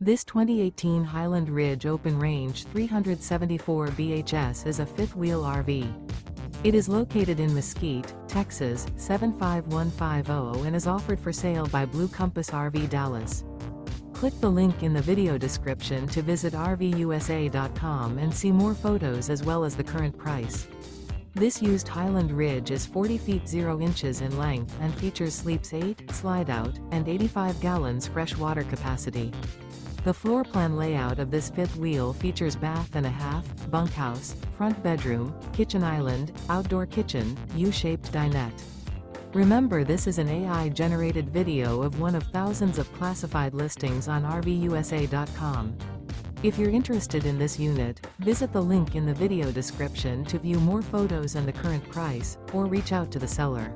This 2018 Highland Ridge Open Range 374 BHS is a fifth-wheel RV. It is located in Mesquite, Texas, 75150 and is offered for sale by Blue Compass RV Dallas. Click the link in the video description to visit RVUSA.com and see more photos as well as the current price. This used Highland Ridge is 40 feet 0 inches in length and features sleeps 8, slide-out, and 85 gallons fresh water capacity. The floor plan layout of this fifth wheel features bath and a half, bunkhouse, front bedroom, kitchen island, outdoor kitchen, U-shaped dinette. Remember, this is an AI-generated video of one of thousands of classified listings on RVUSA.com. If you're interested in this unit, visit the link in the video description to view more photos and the current price, or reach out to the seller.